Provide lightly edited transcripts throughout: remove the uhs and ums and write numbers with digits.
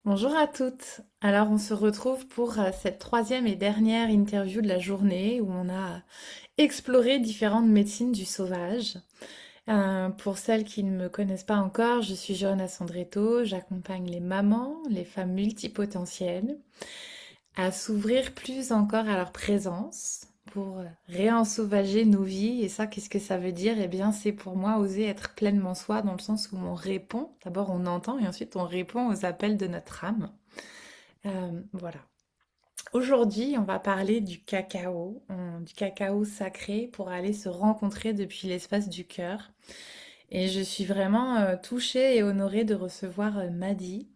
Bonjour à toutes. Alors, on se retrouve pour cette troisième et dernière interview de la journée où on a exploré différentes médecines du sauvage. Pour celles qui ne me connaissent pas encore, je suis Johanna Sandretto. J'accompagne les mamans, les femmes multipotentielles à s'ouvrir plus encore à leur présence pour réensauvager nos vies. Et ça, qu'est-ce que ça veut dire? Eh bien, c'est pour moi oser être pleinement soi dans le sens où on répond. D'abord, on entend et ensuite on répond aux appels de notre âme. Voilà. Aujourd'hui, on va parler du cacao, du cacao sacré pour aller se rencontrer depuis l'espace du cœur. Et je suis vraiment touchée et honorée de recevoir Maddy,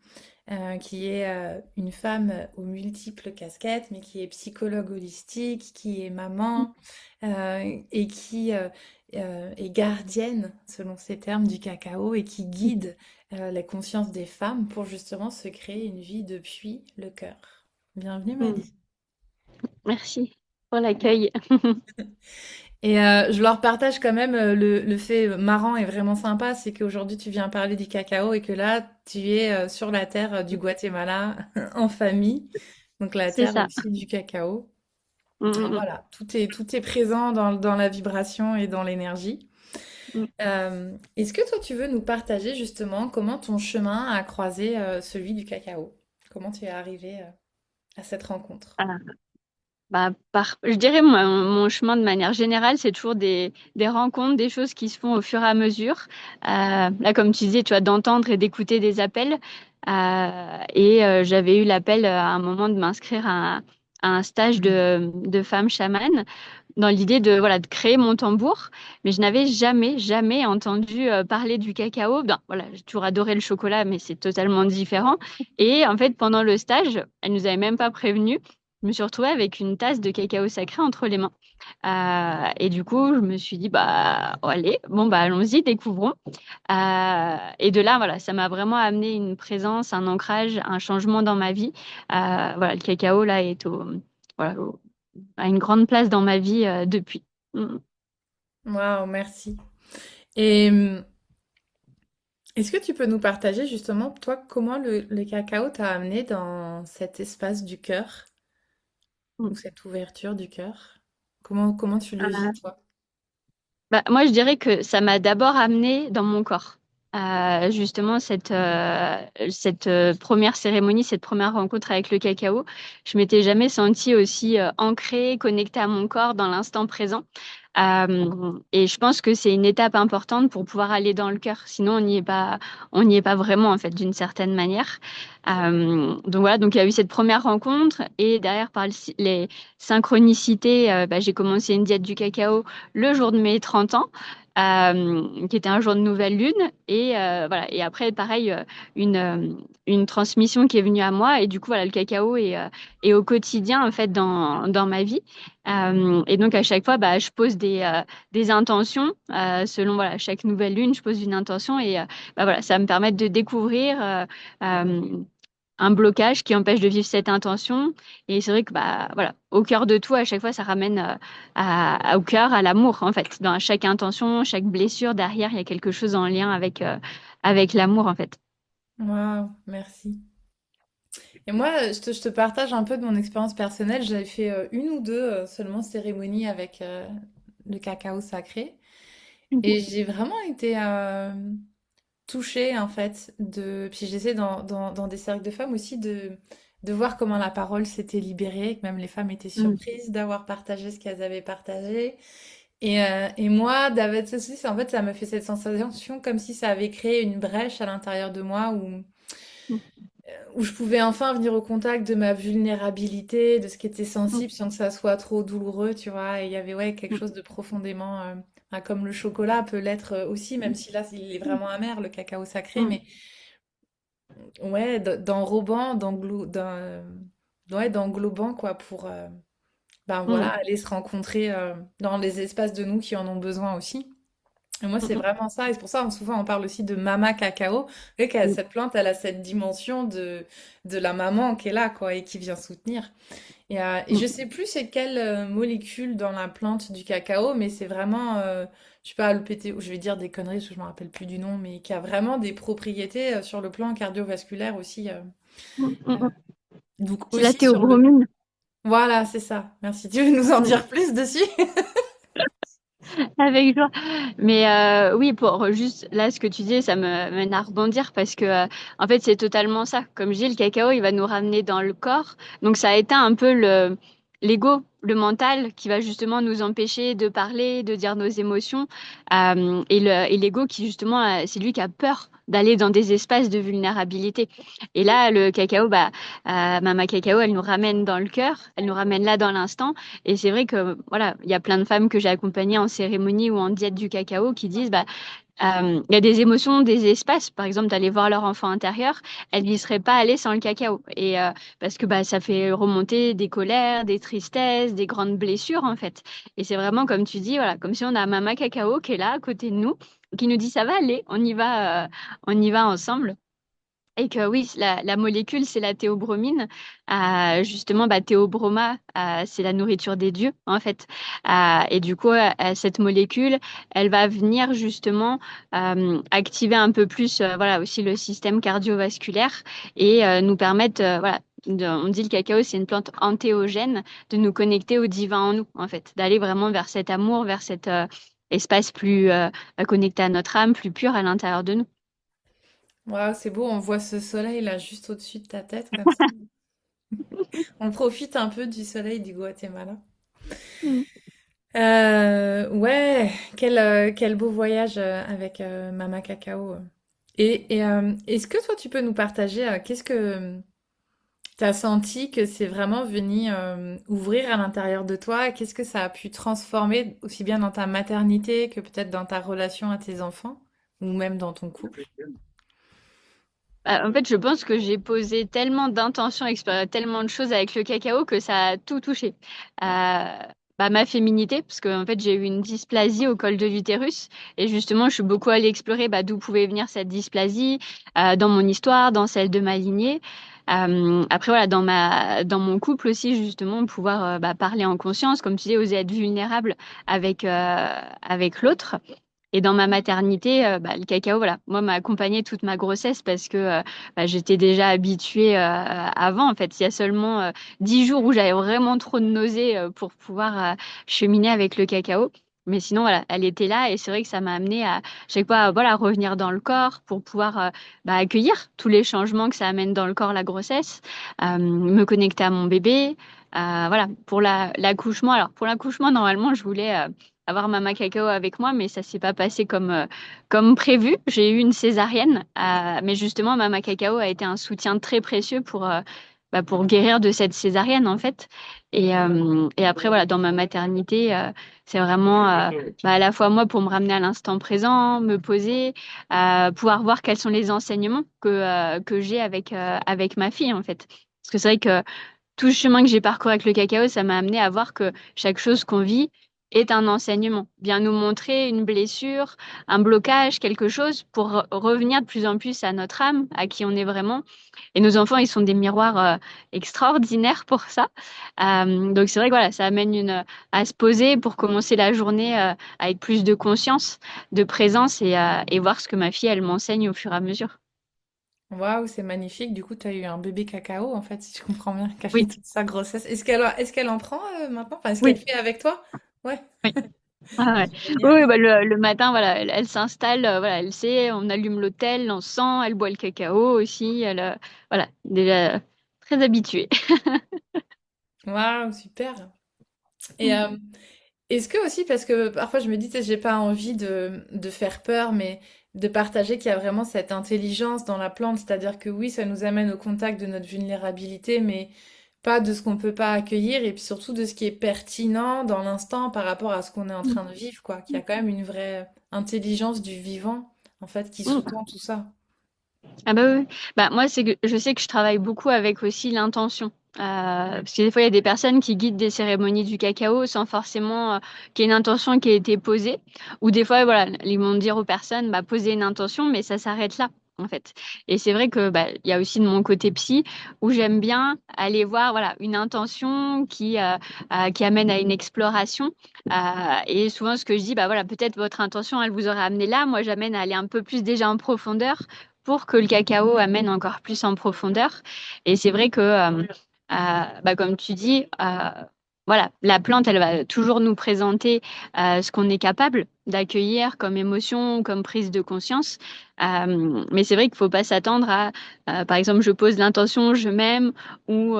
qui est une femme aux multiples casquettes, mais qui est psychologue holistique, qui est maman et qui est gardienne, selon ses termes, du cacao et qui guide la conscience des femmes pour justement se créer une vie depuis le cœur. Bienvenue Mm. Maddy. Merci pour l'accueil. Et je leur partage quand même le fait marrant et vraiment sympa, c'est qu'aujourd'hui tu viens parler du cacao et que là tu es sur la terre du Guatemala en famille, donc la C'est terre ça. aussi du cacao. Mm, mm, mm. Voilà, tout est présent dans la vibration et dans l'énergie. Mm. Est-ce que toi tu veux nous partager justement comment ton chemin a croisé celui du cacao? Comment tu es arrivé à cette rencontre? Ah, je dirais mon chemin de manière générale, c'est toujours des rencontres, des choses qui se font au fur et à mesure. Là, comme tu disais, tu vois, d'entendre et d'écouter des appels. J'avais eu l'appel à un moment de m'inscrire à un stage de femmes chamanes dans l'idée de, voilà, de créer mon tambour. Mais je n'avais jamais entendu parler du cacao. Ben, voilà, j'ai toujours adoré le chocolat, mais c'est totalement différent. Et en fait, pendant le stage, elle nous avait même pas prévenu. Je me suis retrouvée avec une tasse de cacao sacré entre les mains. Et du coup, je me suis dit, bah, oh, allez, bon, bah, allons-y, découvrons. Et de là, voilà, ça m'a vraiment amené une présence, un ancrage, un changement dans ma vie. Voilà, le cacao, là, voilà, a une grande place dans ma vie depuis. Mm. Waouh, merci. Et est-ce que tu peux nous partager justement, toi, comment le cacao t'a amené dans cet espace du cœur Mm. ou cette ouverture du cœur? Comment tu le vis, toi? Bah, moi, je dirais que ça m'a d'abord amené dans mon corps. Justement, cette première cérémonie, cette première rencontre avec le cacao, je m'étais jamais sentie aussi ancrée, connectée à mon corps dans l'instant présent. Et je pense que c'est une étape importante pour pouvoir aller dans le cœur. Sinon, on n'y est pas vraiment, en fait, d'une certaine manière. Donc voilà, donc il y a eu cette première rencontre et derrière, par les synchronicités, j'ai commencé une diète du cacao le jour de mes 30 ans, qui était un jour de nouvelle lune. Voilà. Et après, pareil, une transmission qui est venue à moi. Et du coup, voilà, le cacao est au quotidien, en fait, dans ma vie. Et donc, à chaque fois, je pose des intentions. Selon voilà, chaque nouvelle lune, je pose une intention. Voilà, ça va me permet de découvrir euh, un blocage qui empêche de vivre cette intention. Et c'est vrai que voilà, au cœur de tout, à chaque fois, ça ramène au cœur, à l'amour, en fait. Dans chaque intention, chaque blessure, derrière, il y a quelque chose en lien avec l'amour, en fait. Waouh, merci. Et moi, je te partage un peu de mon expérience personnelle. J'avais fait une ou deux seulement cérémonies avec le cacao sacré. Mhm. Et j'ai vraiment été touchée, en fait, Puis j'essaie dans des cercles de femmes aussi de voir comment la parole s'était libérée, que même les femmes étaient Mhm. surprises d'avoir partagé ce qu'elles avaient partagé. Et moi, David ceci, en fait, ça me fait cette sensation comme si ça avait créé une brèche à l'intérieur de moi où je pouvais enfin venir au contact de ma vulnérabilité, de ce qui était Mhm. sensible sans que ça soit trop douloureux, tu vois. Et il y avait ouais, quelque chose de profondément, comme le chocolat peut l'être aussi, même si là, il est vraiment amer, le cacao sacré, Mhm. mais ouais, d'enrobant, ouais, d'englobant, quoi, pour, ben voilà, Mhm. aller se rencontrer dans les espaces de nous qui en ont besoin aussi. Et moi, c'est Mhm. vraiment ça. Et c'est pour ça, souvent, on parle aussi de mama cacao. Et que Mhm. cette plante, elle a cette dimension de la maman qui est là, quoi, et qui vient soutenir. Et je sais plus c'est quelle molécule dans la plante du cacao, mais c'est vraiment, je sais pas, le PT, je vais dire des conneries parce que je me rappelle plus du nom, mais qui a vraiment des propriétés sur le plan cardiovasculaire aussi. Mm, mm, mm. Donc C'est la aussi sur le... théobromine. Voilà, c'est ça. Merci. Tu veux nous en dire plus dessus? Avec joie. Mais oui, pour juste là, ce que tu dis, ça me mène à rebondir parce que en fait, c'est totalement ça. Comme je dis, le cacao, il va nous ramener dans le corps. Donc, ça éteint un peu l'ego, le mental qui va justement nous empêcher de parler, de dire nos émotions. Et l'ego qui, justement, c'est lui qui a peur d'aller dans des espaces de vulnérabilité. Et là, le cacao, Mama Cacao, elle nous ramène dans le cœur, elle nous ramène là dans l'instant. Et c'est vrai que voilà, il y a plein de femmes que j'ai accompagnées en cérémonie ou en diète du cacao qui disent il y a des émotions, des espaces, par exemple d'aller voir leur enfant intérieur, elles n'y seraient pas allées sans le cacao. Et parce que ça fait remonter des colères, des tristesses, des grandes blessures en fait. Et c'est vraiment comme tu dis, voilà, comme si on a Mama Cacao qui est là à côté de nous, qui nous dit ça va aller, on y va ensemble. Et que oui, la molécule, c'est la théobromine. Justement, théobroma, c'est la nourriture des dieux, en fait. Et du coup, cette molécule, elle va venir justement activer un peu plus, voilà, aussi le système cardiovasculaire et nous permettre, voilà, on dit le cacao, c'est une plante antéogène, de nous connecter au divin en nous, en fait, d'aller vraiment vers cet amour, vers cet espace plus connecté à notre âme, plus pur à l'intérieur de nous. Waouh, c'est beau, on voit ce soleil là juste au-dessus de ta tête comme ça. On profite un peu du soleil du Guatemala. Mm. Ouais, quel beau voyage avec Mama Cacao. Est-ce que toi tu peux nous partager qu'est-ce que tu as senti que c'est vraiment venu ouvrir à l'intérieur de toi? Qu'est-ce que ça a pu transformer aussi bien dans ta maternité que peut-être dans ta relation à tes enfants ou même dans ton couple? En fait, je pense que j'ai posé tellement d'intentions, exploré tellement de choses avec le cacao que ça a tout touché. Ma féminité, parce que en fait, j'ai eu une dysplasie au col de l'utérus et justement, je suis beaucoup allée explorer d'où pouvait venir cette dysplasie, dans mon histoire, dans celle de ma lignée. Après, voilà, dans mon couple aussi, justement, pouvoir parler en conscience, comme tu dis, oser être vulnérable avec l'autre. Et dans ma maternité, le cacao, voilà, moi, m'a accompagné toute ma grossesse parce que j'étais déjà habituée avant. En fait, il y a seulement 10 jours où j'avais vraiment trop de nausées pour pouvoir cheminer avec le cacao. Mais sinon, voilà, elle était là et c'est vrai que ça m'a amené à chaque fois, voilà, revenir dans le corps pour pouvoir accueillir tous les changements que ça amène dans le corps, la grossesse, me connecter à mon bébé. Voilà, pour l'accouchement. Alors, pour l'accouchement, normalement, je voulais avoir Mama Cacao avec moi, mais ça s'est pas passé comme prévu. J'ai eu une césarienne, mais justement, Mama Cacao a été un soutien très précieux pour guérir de cette césarienne, en fait. Et après, voilà, dans ma maternité, c'est vraiment à la fois moi pour me ramener à l'instant présent, me poser, pouvoir voir quels sont les enseignements que j'ai avec ma fille, en fait. Parce que c'est vrai que tout le chemin que j'ai parcouru avec le cacao, ça m'a amené à voir que chaque chose qu'on vit est un enseignement. Bien nous montrer une blessure, un blocage, quelque chose pour revenir de plus en plus à notre âme, à qui on est vraiment. Et nos enfants, ils sont des miroirs extraordinaires pour ça. Donc c'est vrai que voilà, ça amène à se poser pour commencer la journée avec plus de conscience, de présence et voir ce que ma fille, elle m'enseigne au fur et à mesure. Waouh, c'est magnifique. Du coup, tu as eu un bébé cacao, en fait, si je comprends bien, qui a fait Oui, toute sa grossesse. Est-ce qu'elle en prend maintenant? Enfin, est-ce qu'elle oui, fait avec toi? Ouais, oui. Ah ouais. Oui, génial. oui, le matin, voilà, elle s'installe, voilà, elle sait, on allume l'hôtel, l'encens, elle boit le cacao aussi, voilà, déjà très habituée. Waouh, super. Et est-ce que aussi, parce que parfois je me dis, tu sais, j'ai pas envie de faire peur, mais de partager qu'il y a vraiment cette intelligence dans la plante, c'est-à-dire que oui, ça nous amène au contact de notre vulnérabilité, mais pas de ce qu'on peut pas accueillir, et puis surtout de ce qui est pertinent dans l'instant par rapport à ce qu'on est en train de vivre, quoi. Qu'il y a quand même une vraie intelligence du vivant, en fait, qui sous-tend tout ça. Ah bah oui. Moi, c'est que je sais que je travaille beaucoup avec aussi l'intention. Parce que des fois, il y a des personnes qui guident des cérémonies du cacao sans forcément qu'il y ait une intention qui ait été posée. Ou des fois, voilà, ils vont dire aux personnes, poser une intention, mais ça s'arrête là, en fait. Et c'est vrai que il y a aussi de mon côté psy où j'aime bien aller voir, voilà, une intention qui amène à une exploration. Et souvent, ce que je dis, voilà, peut-être votre intention, elle vous aurait amené là. Moi, j'amène à aller un peu plus déjà en profondeur pour que le cacao amène encore plus en profondeur. Et c'est vrai que, comme tu dis, voilà, la plante, elle va toujours nous présenter ce qu'on est capable d'accueillir comme émotion, comme prise de conscience. Mais c'est vrai qu'il ne faut pas s'attendre à, par exemple, je pose l'intention, je m'aime, ou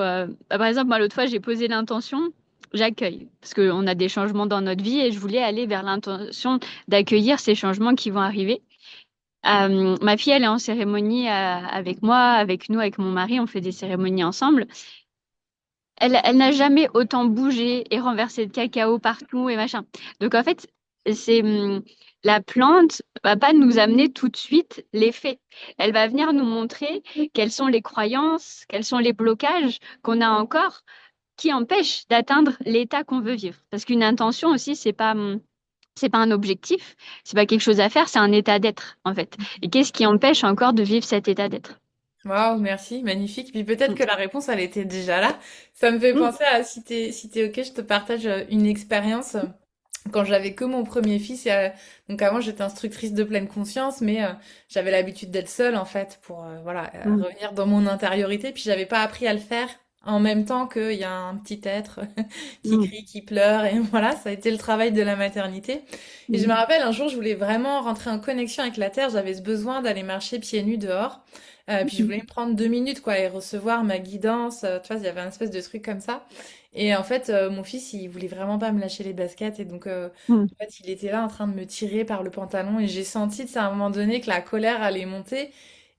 par exemple, moi, l'autre fois, j'ai posé l'intention, j'accueille, parce qu'on a des changements dans notre vie et je voulais aller vers l'intention d'accueillir ces changements qui vont arriver. Ma fille, elle est en cérémonie avec moi, avec nous, avec mon mari, on fait des cérémonies ensemble. Elle n'a jamais autant bougé et renversé de cacao partout et machin. Donc en fait, c'est la plante va pas nous amener tout de suite les faits. Elle va venir nous montrer quelles sont les croyances, quels sont les blocages qu'on a encore qui empêchent d'atteindre l'état qu'on veut vivre. Parce qu'une intention aussi, c'est pas un objectif, c'est pas quelque chose à faire, c'est un état d'être en fait. Et qu'est-ce qui empêche encore de vivre cet état d'être? Waouh, merci, magnifique. Puis peut-être que la réponse, elle était déjà là. Ça me fait Mm, penser à, si t'es OK, je te partage une expérience. Quand j'avais que mon premier fils, donc avant j'étais instructrice de pleine conscience, mais j'avais l'habitude d'être seule en fait pour voilà mm, revenir dans mon intériorité. Puis j'avais pas appris à le faire en même temps qu'il y a un petit être qui mm, crie, qui pleure, et voilà, ça a été le travail de la maternité. Et je me mm, rappelle un jour, je voulais vraiment rentrer en connexion avec la terre. J'avais ce besoin d'aller marcher pieds nus dehors. Puis je voulais me prendre 2 minutes quoi et recevoir ma guidance. Tu vois, il y avait un espèce de truc comme ça. Et en fait, mon fils, il voulait vraiment pas me lâcher les baskets. Et donc, mm, en fait, il était là en train de me tirer par le pantalon. Et j'ai senti, tu sais, à un moment donné, que la colère allait monter.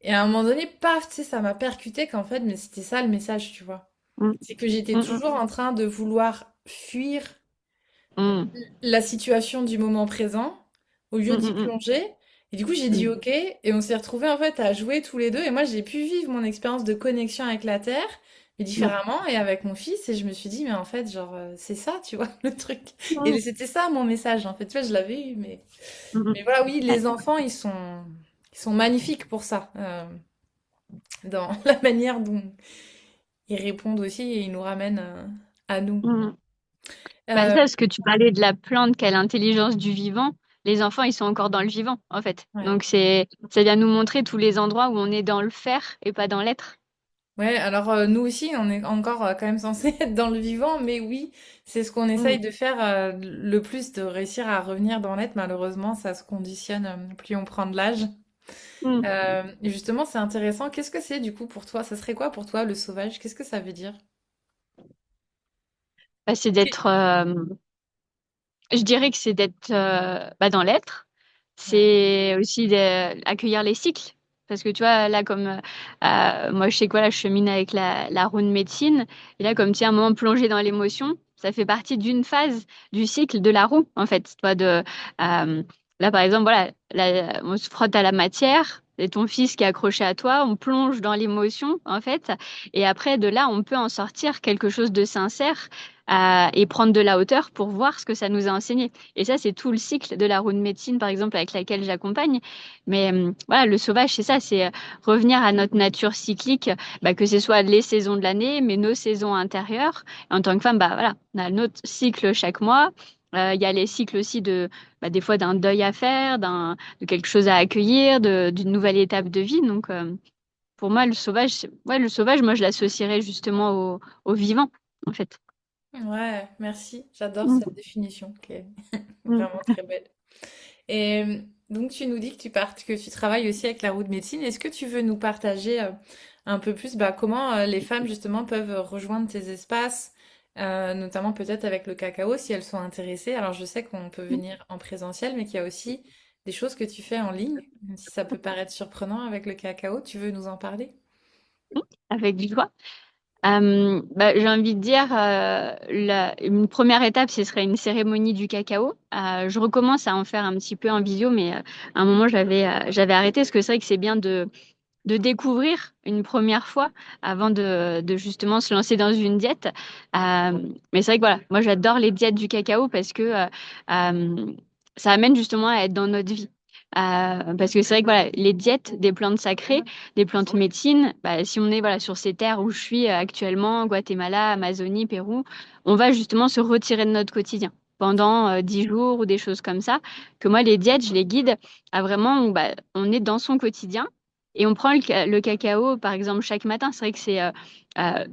Et à un moment donné, paf, tu sais, ça m'a percuté qu'en fait, mais c'était ça le message, tu vois. mm, C'est que j'étais mm, toujours en train de vouloir fuir mm, la situation du moment présent au lieu mm, d'y mm, plonger. Et du coup, j'ai dit mm, OK. Et on s'est retrouvés en fait à jouer tous les deux. Et moi, j'ai pu vivre mon expérience de connexion avec la Terre, mais mm, différemment et avec mon fils. Et je me suis dit, mais en fait, genre, c'est ça, tu vois, le truc. mm, Et c'était ça mon message. En fait, tu vois, je l'avais eu. mm, mm. Mais voilà, oui, Ouais. les enfants, ils sont magnifiques pour ça. Dans la manière dont ils répondent aussi et ils nous ramènent à nous. Mm. Bah ça, Euh, parce que tu parlais de la plante, quelle intelligence du vivant. Les enfants, ils sont encore dans le vivant, en fait. ouais. Donc ça vient nous montrer tous les endroits où on est dans le faire et pas dans l'être. Ouais, alors nous aussi, on est encore quand même censé être dans le vivant, mais oui, c'est ce qu'on essaye Mm, de faire le plus, de réussir à revenir dans l'être. Malheureusement, ça se conditionne plus on prend de l'âge. mm. Et justement, c'est intéressant. Qu'est-ce que c'est du coup pour toi? Ça serait quoi pour toi le sauvage? Qu'est-ce que ça veut dire? Bah, c'est d'être, je dirais que c'est d'être dans l'être. Ouais. C'est aussi d'accueillir les cycles. Parce que tu vois, là, comme moi, je sais quoi, là, je chemine avec la rune médecine. Et là, comme tu es un moment plongé dans l'émotion, ça fait partie d'une phase du cycle de la roue, en fait. Tu vois, là, par exemple, voilà, là, on se frotte à la matière. Et ton fils qui est accroché à toi, on plonge dans l'émotion, en fait. Et après, de là, on peut en sortir quelque chose de sincère et prendre de la hauteur pour voir ce que ça nous a enseigné. Et ça, c'est tout le cycle de la rune médecine, par exemple, avec laquelle j'accompagne. Mais voilà, le sauvage, c'est ça, c'est revenir à notre nature cyclique, bah, que ce soit les saisons de l'année, mais nos saisons intérieures. Et en tant que femme, bah, voilà, on a notre cycle chaque mois. Il y a les cycles aussi des fois d'un deuil à faire, de quelque chose à accueillir, d'une nouvelle étape de vie. Donc, pour moi, ouais, le sauvage, moi, je l'associerais justement au vivant, en fait. Ouais, merci. J'adore Mm, cette définition qui est mm, vraiment très belle. Et donc, tu nous dis que que tu travailles aussi avec la roue de médecine. Est-ce que tu veux nous partager un peu plus comment les femmes justement peuvent rejoindre tes espaces, notamment peut-être avec le cacao si elles sont intéressées. Alors, je sais qu'on peut mm. venir en présentiel, mais qu'il y a aussi des choses que tu fais en ligne, même si ça peut paraître surprenant avec le cacao. Tu veux nous en parler? Avec joie. J'ai envie de dire, une première étape, ce serait une cérémonie du cacao. Je recommence à en faire un petit peu en visio, mais à un moment, j'avais arrêté parce que c'est vrai que c'est bien de découvrir une première fois avant de justement se lancer dans une diète. Mais c'est vrai que voilà, moi, j'adore les diètes du cacao parce que euh, ça amène justement à être dans notre vie. Parce que c'est vrai que voilà, les diètes des plantes sacrées, des plantes médecines, bah, si on est voilà, sur ces terres où je suis actuellement, Guatemala, Amazonie, Pérou, on va justement se retirer de notre quotidien pendant 10 jours ou des choses comme ça. Que moi, les diètes, je les guide à vraiment, où, bah, on est dans son quotidien. Et on prend le cacao, par exemple, chaque matin. C'est vrai que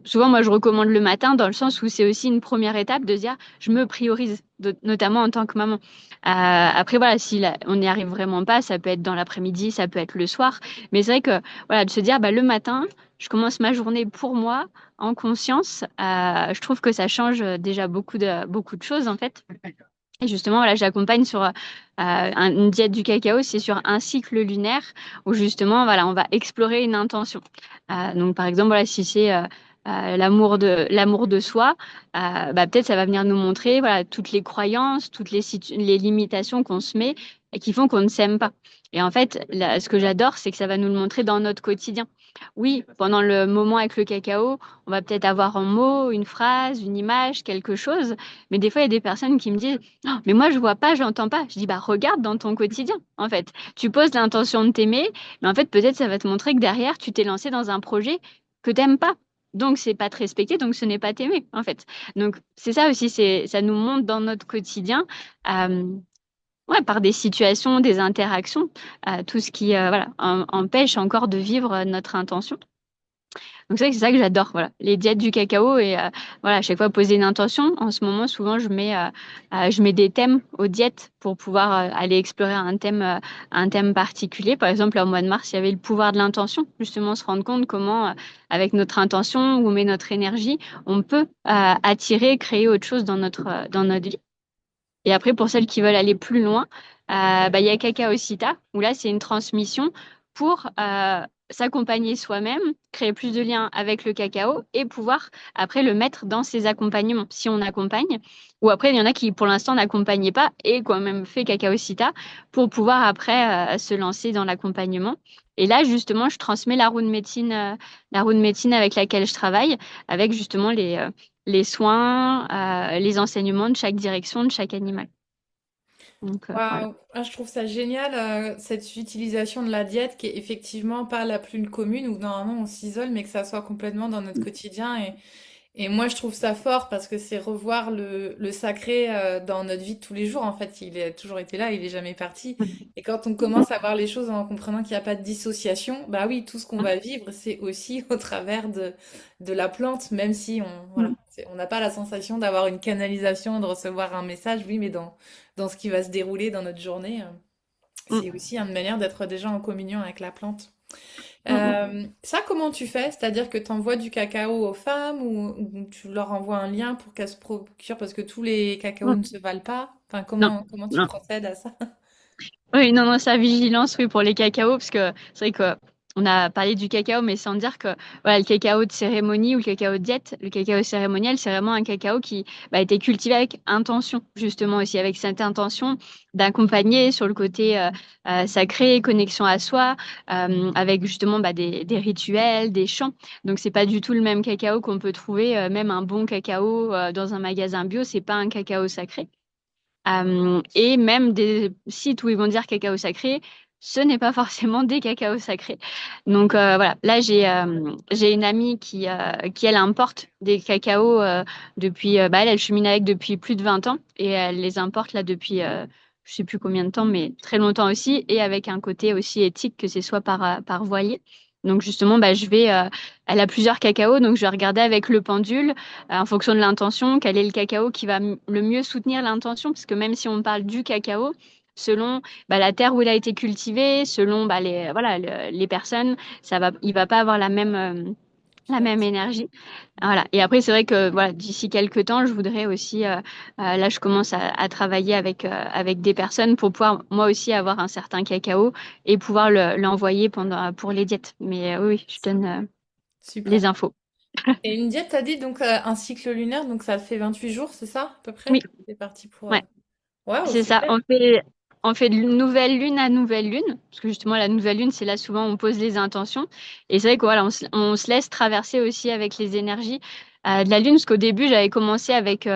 souvent, moi, je recommande le matin dans le sens où c'est aussi une première étape de se dire, je me priorise, notamment en tant que maman. Après, voilà, si on n'y arrive vraiment pas, ça peut être dans l'après-midi, ça peut être le soir. Mais c'est vrai que, voilà, de se dire, bah, le matin, je commence ma journée pour moi, en conscience. Je trouve que ça change déjà beaucoup de choses, en fait. Et justement, voilà, j'accompagne sur une diète du cacao, c'est sur un cycle lunaire où justement, voilà, on va explorer une intention. Donc, par exemple, voilà, si c'est l'amour de soi, bah, peut-être ça va venir nous montrer, voilà, toutes les croyances, toutes les limitations qu'on se met et qui font qu'on ne s'aime pas. Et en fait, ce que j'adore, c'est que ça va nous le montrer dans notre quotidien. Oui, pendant le moment avec le cacao, on va peut-être avoir un mot, une phrase, une image, quelque chose. Mais des fois, il y a des personnes qui me disent oh, mais moi, je vois pas, j'entends pas. Je dis, bah, regarde dans ton quotidien, en fait. Tu poses l'intention de t'aimer, mais en fait, peut-être ça va te montrer que derrière, tu t'es lancé dans un projet que t'aimes pas. Donc, c'est pas te respecter, donc ce n'est pas t'aimer, en fait. Donc, c'est ça aussi, ça nous montre dans notre quotidien, euh, ouais, par des situations, des interactions, tout ce qui, voilà, empêche encore de vivre notre intention. Donc c'est vrai que c'est ça que j'adore, voilà, les diètes du cacao et voilà, à chaque fois poser une intention. En ce moment, souvent, je mets des thèmes aux diètes pour pouvoir aller explorer un thème particulier. Par exemple, au mois de mars, il y avait le pouvoir de l'intention, justement se rendre compte comment, avec notre intention, où on met notre énergie, on peut attirer, créer autre chose dans notre vie. Et après, pour celles qui veulent aller plus loin, bah, il y a Cacao Cita, où là, c'est une transmission pour s'accompagner soi-même, créer plus de liens avec le cacao et pouvoir après le mettre dans ses accompagnements, si on accompagne. Ou après, il y en a qui, pour l'instant, n'accompagnent pas et quand même fait Cacao Cita pour pouvoir après se lancer dans l'accompagnement. Et là, justement, je transmets la roue de médecine avec laquelle je travaille, avec justement les soins, les enseignements de chaque direction, de chaque animal. Donc, voilà. Waouh, ah, je trouve ça génial, cette utilisation de la diète qui est effectivement pas la plus commune, où normalement on s'isole, mais que ça soit complètement dans notre quotidien. Et moi, je trouve ça fort parce que c'est revoir le sacré dans notre vie de tous les jours. En fait, il a toujours été là, il est jamais parti. Et quand on commence à voir les choses en comprenant qu'il n'y a pas de dissociation, bah oui, tout ce qu'on va vivre, c'est aussi au travers de la plante, même si voilà, on n'a pas la sensation d'avoir une canalisation, de recevoir un message, oui, mais dans ce qui va se dérouler dans notre journée, c'est aussi une manière d'être déjà en communion avec la plante. Ça, comment tu fais? C'est-à-dire que tu envoies du cacao aux femmes ou tu leur envoies un lien pour qu'elles se procurent parce que tous les cacaos ne se valent pas? Enfin, Non, comment tu non. procèdes à ça? Oui, non, non, ça, vigilance, oui, pour les cacaos, parce que c'est vrai que on a parlé du cacao, mais sans dire que voilà, le cacao de cérémonie ou le cacao de diète, le cacao cérémonial, c'est vraiment un cacao qui a été cultivé avec intention, justement aussi, avec cette intention d'accompagner sur le côté sacré, connexion à soi, avec justement des rituels, des chants. Donc, c'est pas du tout le même cacao qu'on peut trouver, même un bon cacao dans un magasin bio, c'est pas un cacao sacré. Et même des sites où ils vont dire cacao sacré, ce n'est pas forcément des cacaos sacrés. Donc voilà, là j'ai une amie qui elle importe des cacaos depuis bah, elle chemine avec depuis plus de 20 ans et elle les importe là depuis je sais plus combien de temps mais très longtemps aussi et avec un côté aussi éthique que c'est soit par voilier. Donc justement bah elle a plusieurs cacaos donc je vais regarder avec le pendule en fonction de l'intention, quel est le cacao qui va le mieux soutenir l'intention, parce que même si on parle du cacao, selon bah, la terre où il a été cultivé, selon bah, voilà, les personnes, il va pas avoir la même énergie. Voilà. Et après, c'est vrai que voilà, d'ici quelques temps, je voudrais aussi, là, je commence à travailler avec des personnes pour pouvoir moi aussi avoir un certain cacao et pouvoir l'envoyer pour les diètes. Mais oui, oui, je donne Super. les infos. Et une diète, t'as dit donc un cycle lunaire, donc ça fait 28 jours, c'est ça, à peu près? Oui, C'est parti pour. ouais. Waouh, C'est ça, super. on fait de nouvelle lune à nouvelle lune, parce que justement la nouvelle lune, c'est là souvent on pose les intentions. Et c'est vrai que voilà, on se laisse traverser aussi avec les énergies de la lune, parce qu'au début j'avais commencé avec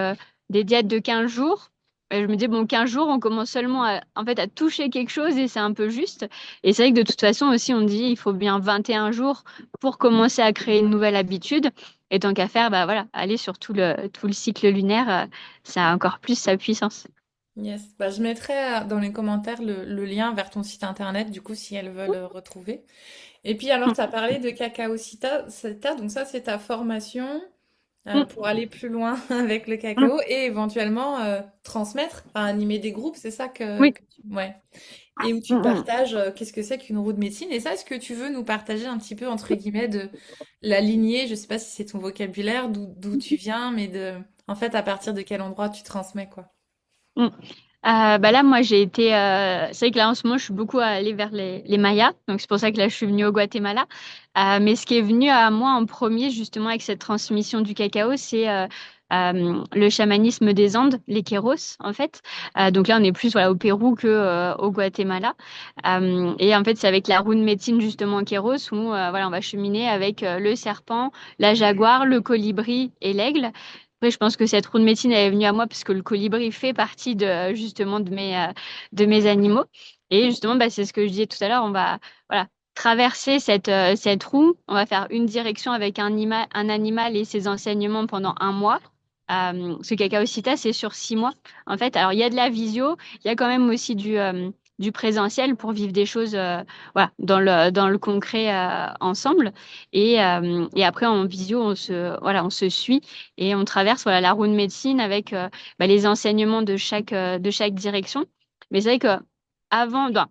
des diètes de 15 jours. Et je me dis, bon, 15 jours, on commence seulement en fait, à toucher quelque chose et c'est un peu juste. Et c'est vrai que de toute façon aussi, on dit, il faut bien 21 jours pour commencer à créer une nouvelle habitude. Et tant qu'à faire, bah voilà, aller sur tout le cycle lunaire, ça a encore plus sa puissance. Yes. Bah, je mettrai dans les commentaires le lien vers ton site internet, du coup, si elles veulent retrouver. Et puis alors, Mm, tu as parlé de Cacao Cita, donc ça c'est ta formation mm, pour aller plus loin avec le mm. cacao et éventuellement transmettre, enfin, animer des groupes, c'est ça Oui. que tu... Ouais. Et où Mm, tu mm. partages qu'est-ce que c'est qu'une roue de médecine. Et ça, est-ce que tu veux nous partager un petit peu, entre guillemets, de la lignée, je sais pas si c'est ton vocabulaire, d'où tu viens, mais de, en fait, à partir de quel endroit tu transmets, quoi. Mm. Bah là, moi, j'ai été. C'est vrai que là, en ce moment, je suis beaucoup allée vers les Mayas. Donc, c'est pour ça que là, je suis venue au Guatemala. Mais ce qui est venu à moi en premier, justement, avec cette transmission du cacao, c'est le chamanisme des Andes, les Quéros, en fait. Donc là, on est plus voilà, au Pérou que au Guatemala. Et en fait, c'est avec la rune médecine, justement, en Quéros, où voilà, on va cheminer avec le serpent, la jaguar, le colibri et l'aigle. Après, je pense que cette roue de médecine elle est venue à moi parce que le colibri fait partie de justement de mes animaux. Et justement, bah, c'est ce que je disais tout à l'heure. On va voilà traverser cette roue. On va faire une direction avec un animal et ses enseignements pendant un mois. Ce Cacao-Cita, c'est sur 6 mois. En fait, alors il y a de la visio, il y a quand même aussi du présentiel pour vivre des choses voilà, dans le concret ensemble. Et après, en visio, voilà, on se suit et on traverse voilà, la roue de médecine avec bah, les enseignements de chaque direction. Mais c'est vrai que avant, ben,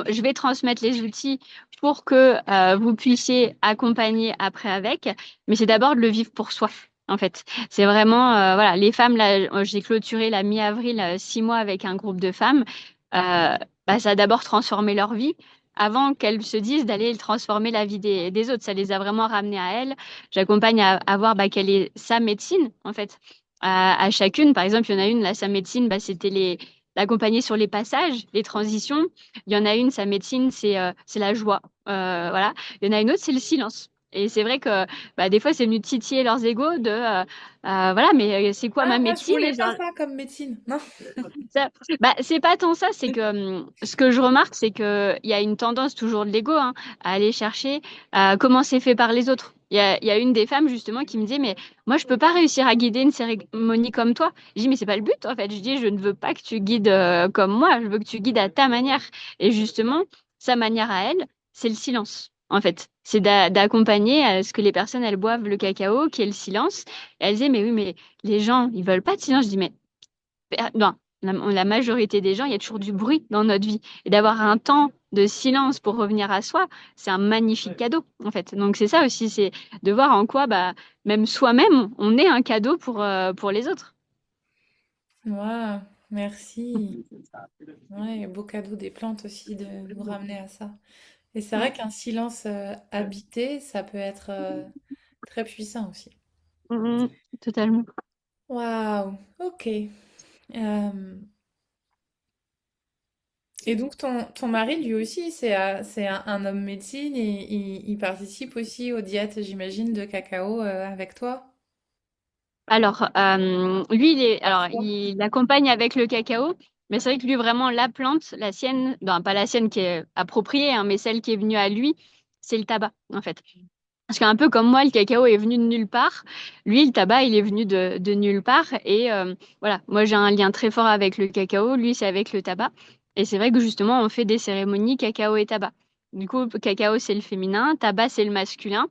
je vais transmettre les outils pour que vous puissiez accompagner après avec, mais c'est d'abord de le vivre pour soi. En fait, c'est vraiment voilà les femmes là. J'ai clôturé la mi-avril 6 mois avec un groupe de femmes. Bah, ça a d'abord transformé leur vie avant qu'elles se disent d'aller transformer la vie des autres. Ça les a vraiment ramenées à elles. J'accompagne à voir bah, quelle est sa médecine en fait à chacune. Par exemple, il y en a une là, sa médecine, bah, c'était les l'accompagner sur les passages, les transitions. Il y en a une, sa médecine, c'est la joie. Voilà. Il y en a une autre, c'est le silence. Et c'est vrai que bah, des fois, c'est venu titiller leurs égos de voilà, mais c'est quoi Ah, ma moi, je médecine? voulais Et pas genre, ça comme médecine. Non. bah, c'est pas tant ça, c'est que ce que je remarque, c'est que il y a une tendance toujours de l'ego hein, à aller chercher comment c'est fait par les autres. Il y a une des femmes justement qui me dit, mais moi je peux pas réussir à guider une cérémonie comme toi. Je dis, mais c'est pas le but en fait. Je dis, je ne veux pas que tu guides comme moi, je veux que tu guides à ta manière. Et justement, sa manière à elle, c'est le silence. En fait, c'est d'accompagner à ce que les personnes elles boivent le cacao, qui est le silence. Et elle disait, mais oui, mais les gens ils veulent pas de silence. Je dis, mais non, la majorité des gens, il y a toujours du bruit dans notre vie. Et d'avoir un temps de silence pour revenir à soi, c'est un magnifique cadeau, en fait. Donc c'est ça aussi, c'est de voir en quoi, bah, même soi-même, on est un cadeau pour les autres. Waouh, merci. Ouais, beau cadeau des plantes aussi de nous ramener à ça. Et c'est vrai qu'un silence habité, ça peut être très puissant aussi. Mhm, totalement. Waouh, ok. Et donc ton mari, lui aussi, c'est un homme médecine et il participe aussi aux diètes, j'imagine, de cacao avec toi. Alors, lui, alors, il accompagne avec le cacao, mais c'est vrai que lui, vraiment, la plante, la sienne, non, pas la sienne qui est appropriée, hein, mais celle qui est venue à lui, c'est le tabac, en fait. Parce qu'un peu comme moi, le cacao est venu de nulle part. Lui, le tabac, il est venu de nulle part. Et voilà, moi, j'ai un lien très fort avec le cacao. Lui, c'est avec le tabac. Et c'est vrai que justement, on fait des cérémonies cacao et tabac. Du coup, cacao, c'est le féminin, tabac, c'est le masculin.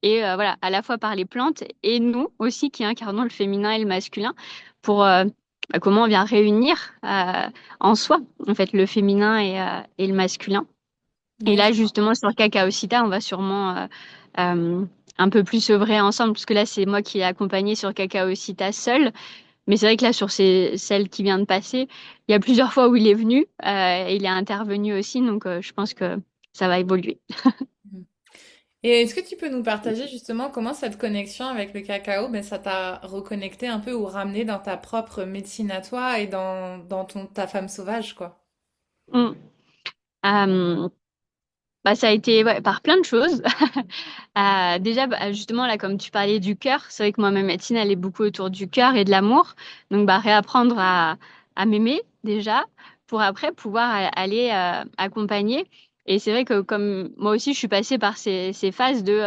Et voilà, à la fois par les plantes et nous aussi qui incarnons le féminin et le masculin pour bah, comment on vient réunir en soi, en fait, le féminin et le masculin. Et Ouais, là, justement, sur Cacaocita, on va sûrement euh, un peu plus œuvrer ensemble, parce que là, c'est moi qui l'ai accompagné sur Cacaocita seul. Mais c'est vrai que là, sur celle qui vient de passer, il y a plusieurs fois où il est venu, et il est intervenu aussi, donc je pense que ça va évoluer. et est-ce que tu peux nous partager justement comment cette connexion avec le cacao, ben, ça t'a reconnecté un peu ou ramené dans ta propre médecine à toi et dans ta femme sauvage, quoi? Mm. Euh, Bah, ça a été ouais, par plein de choses. Déjà, bah, justement, là, comme tu parlais du cœur, c'est vrai que moi, ma médecine, elle est beaucoup autour du cœur et de l'amour. Donc, bah, réapprendre à m'aimer, déjà, pour après pouvoir aller accompagner. Et c'est vrai que comme moi aussi, je suis passée par ces phases de...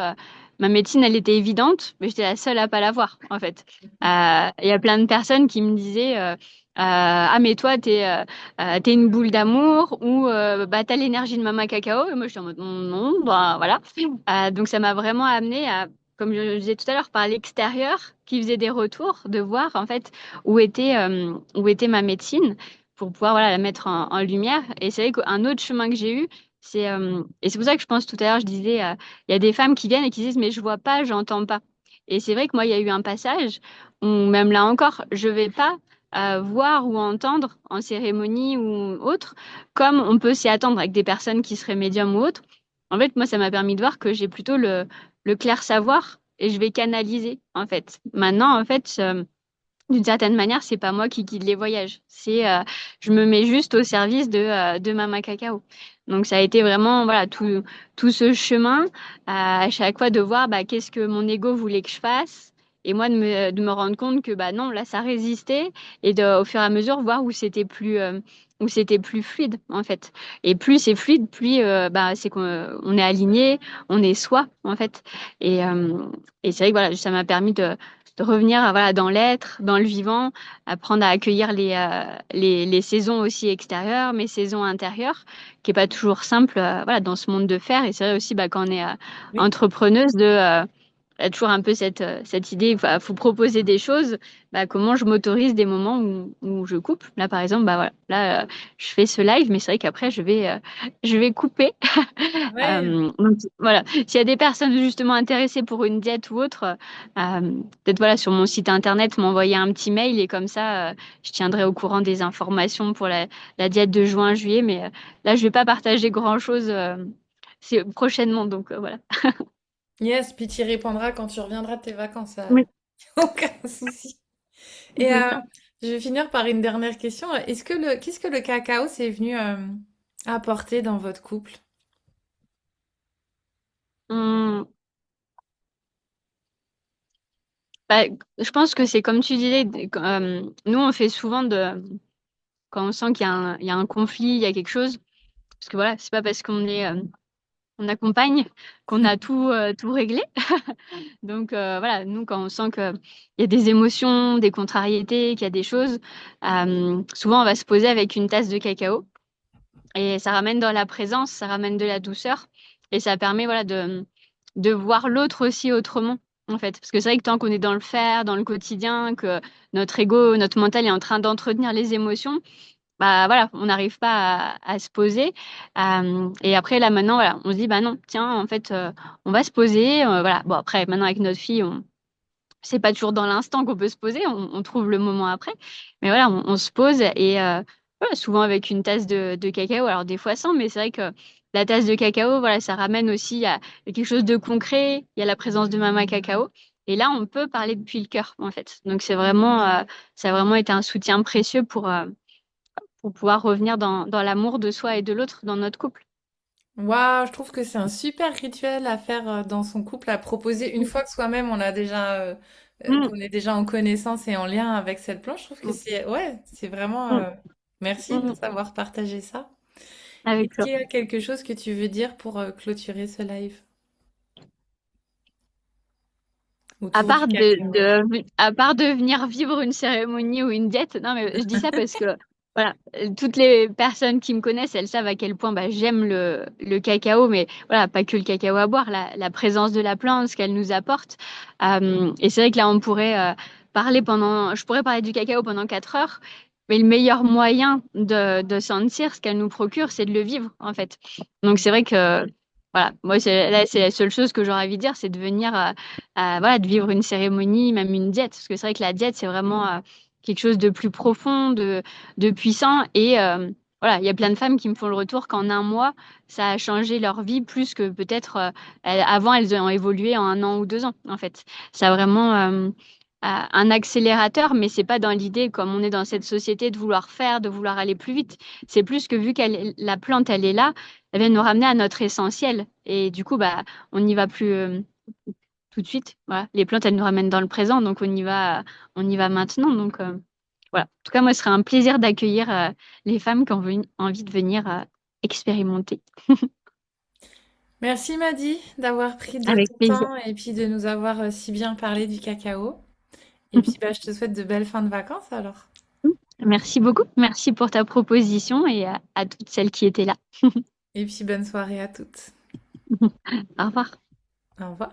ma médecine, elle était évidente, mais j'étais la seule à pas l'avoir, en fait. Il y a plein de personnes qui me disaient... Ah mais toi t'es une boule d'amour ou bah t'as l'énergie de maman cacao et moi je suis en mode non bah voilà. Donc ça m'a vraiment amené à, comme je le disais tout à l'heure, par l'extérieur qui faisait des retours, de voir en fait où était ma médecine pour pouvoir voilà la mettre en lumière. Et c'est vrai qu'un autre chemin que j'ai eu, et c'est pour ça que je pense tout à l'heure je disais il y a des femmes qui viennent et qui disent mais je vois pas, j'entends pas. Et c'est vrai que moi il y a eu un passage où même là encore je vais pas voir ou entendre en cérémonie ou autre, comme on peut s'y attendre avec des personnes qui seraient médiums ou autres. En fait, moi, ça m'a permis de voir que j'ai plutôt le clair savoir et je vais canaliser, en fait. Maintenant, en fait, d'une certaine manière, c'est pas moi qui guide les voyages. Je me mets juste au service de Mama Cacao. Donc, ça a été vraiment, voilà, tout ce chemin, à chaque fois de voir, bah, qu'est-ce que mon ego voulait que je fasse. Et moi, de me rendre compte que, bah, non, là, ça résistait. Et au fur et à mesure, voir où c'était plus fluide, en fait. Et plus c'est fluide, plus, bah, c'est qu'on est aligné, on est soi, en fait. Et, euh, et c'est vrai que, voilà, ça m'a permis de revenir voilà, dans l'être, dans le vivant, apprendre à accueillir les saisons aussi extérieures, mes saisons intérieures, qui est pas toujours simple voilà, dans ce monde de fer. Et c'est vrai aussi bah, quand on est Oui. entrepreneuse il y a toujours un peu cette idée, faut proposer des choses. Bah, comment je m'autorise des moments où je coupe. Là, par exemple, bah, voilà, là, je fais ce live, mais c'est vrai qu'après, je vais couper. Ouais. Donc, voilà, s'il y a des personnes justement intéressées pour une diète ou autre, peut-être voilà, sur mon site internet, m'envoyer un petit mail et comme ça, je tiendrai au courant des informations pour la diète de juin-juillet. Mais là, je vais pas partager grand-chose c'est prochainement, donc voilà. Yes, puis tu y répondras quand tu reviendras de tes vacances. Oui, Aucun souci. Et c'est ça. je vais finir par une dernière question. Qu'est-ce que le cacao s'est venu apporter dans votre couple? Hum, bah, je pense que c'est comme tu disais, nous on fait souvent quand on sent il y a un conflit, il y a quelque chose, parce que voilà, c'est pas parce on accompagne qu'on a tout réglé. Donc voilà, nous quand on sent qu'il y a des émotions, des contrariétés, qu'il y a des choses, souvent on va se poser avec une tasse de cacao et ça ramène dans la présence, ça ramène de la douceur et ça permet voilà de voir l'autre aussi autrement. En fait, parce que c'est vrai que tant qu'on est dans le faire, dans le quotidien, que notre ego, notre mental est en train d'entretenir les émotions, bah voilà, on n'arrive pas à se poser. Et après là maintenant, voilà, on se dit bah non, tiens, en fait, on va se poser. Voilà. Bon après, maintenant avec notre fille, c'est pas toujours dans l'instant qu'on peut se poser, on trouve le moment après. Mais voilà, on se pose et voilà, souvent avec une tasse de cacao. Alors des fois sans, mais c'est vrai que la tasse de cacao, voilà, ça ramène aussi à quelque chose de concret. Il y a la présence de Mama Cacao. Et là, on peut parler depuis le cœur, en fait. Donc c'est vraiment, ça a vraiment été un soutien précieux pour pouvoir revenir dans l'amour de soi et de l'autre dans notre couple. Waouh, je trouve que c'est un super rituel à faire dans son couple, à proposer une fois que soi-même on a déjà Mm, qu'on est déjà en connaissance et en lien avec cette plante. Je trouve que mm, c'est ouais, c'est vraiment mm, merci de mm. savoir partager ça. Avec Est-ce toi. qu'il y a quelque chose que tu veux dire pour clôturer ce live autour du cacao? À part de venir vivre une cérémonie ou une diète, non, mais je dis ça parce que, voilà, toutes les personnes qui me connaissent, elles savent à quel point bah, j'aime le cacao, mais voilà, pas que le cacao à boire, la présence de la plante, ce qu'elle nous apporte. Et c'est vrai que là, on pourrait je pourrais parler du cacao pendant 4 heures, mais le meilleur moyen de sentir ce qu'elle nous procure, c'est de le vivre, en fait. Donc, c'est vrai que, voilà, moi, c'est la seule chose que j'aurais envie de dire, c'est de venir voilà, de vivre une cérémonie, même une diète. Parce que c'est vrai que la diète, c'est vraiment quelque chose de plus profond, de puissant. Et voilà, il y a plein de femmes qui me font le retour qu'en un mois, ça a changé leur vie plus que peut-être avant, elles ont évolué en 1 an ou 2 ans, en fait. Ça a vraiment un accélérateur, mais c'est pas dans l'idée, comme on est dans cette société, de vouloir faire, de vouloir aller plus vite. C'est plus que vu la plante, elle est là, elle vient nous ramener à notre essentiel. Et du coup, bah, on n'y va plus. Tout de suite. Voilà. Les plantes, elles nous ramènent dans le présent, donc on y va maintenant. Donc voilà. En tout cas, moi, ce serait un plaisir d'accueillir les femmes qui ont envie de venir expérimenter. Merci Maddy d'avoir pris de Avec ton plaisir. temps et puis de nous avoir si bien parlé du cacao. Et puis bah, je te souhaite de belles fins de vacances alors. Merci beaucoup. Merci pour ta proposition et à toutes celles qui étaient là. Et puis bonne soirée à toutes. Au revoir. Au revoir.